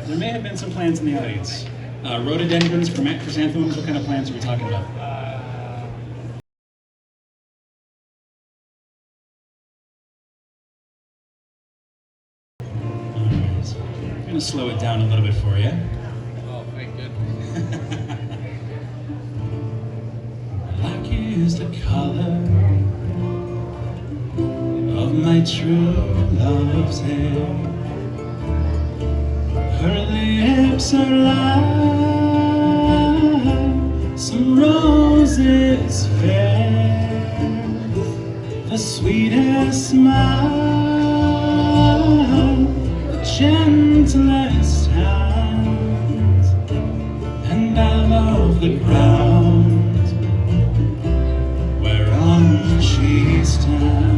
There may have been some plants in the audience. Rhododendrons, chrysanthemums, what kind of plants are we talking about? Alright, I'm going to slow it down a little bit for you. Oh, thank goodness. Black is the color of my true love's hair. Her lips are like some roses fair, the sweetest smile, the gentlest hands, and I love the ground whereon she stands.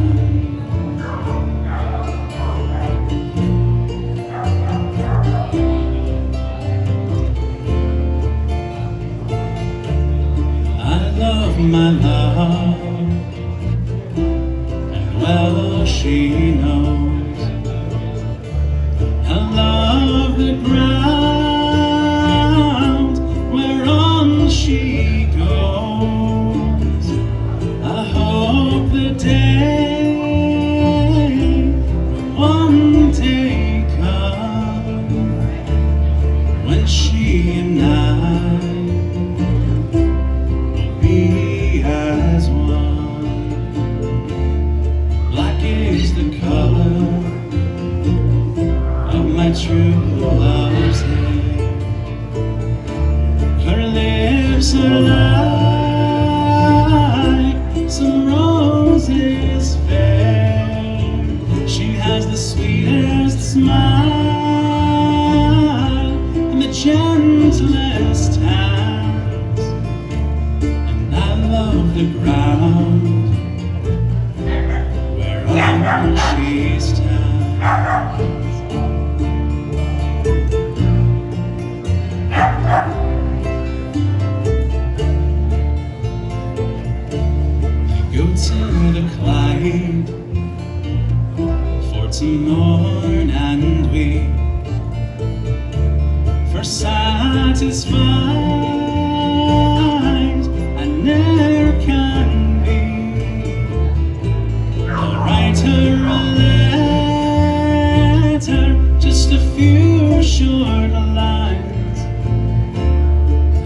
My love, and well she knows I love the ground whereon she goes. I hope the day will one day come when she and I as one. Black is the color of my true love's hair. Her lips are like some roses fair. She has the sweetest smile and the gentlest hands, the ground whereon she stands. I go to the Clyde for to mourn and weep, for satisfied I never can be. I'll write her a letter, just a few short lines,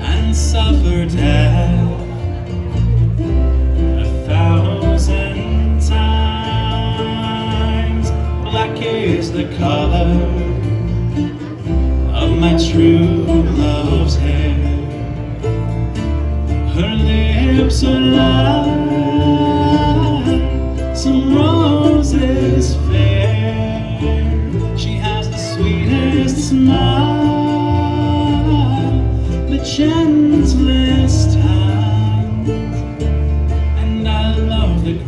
and suffer death 1,000 times. Black is the color of my true love's hair. Her lips are like some roses fair. She has the sweetest smile, the gentlest hands, and I love the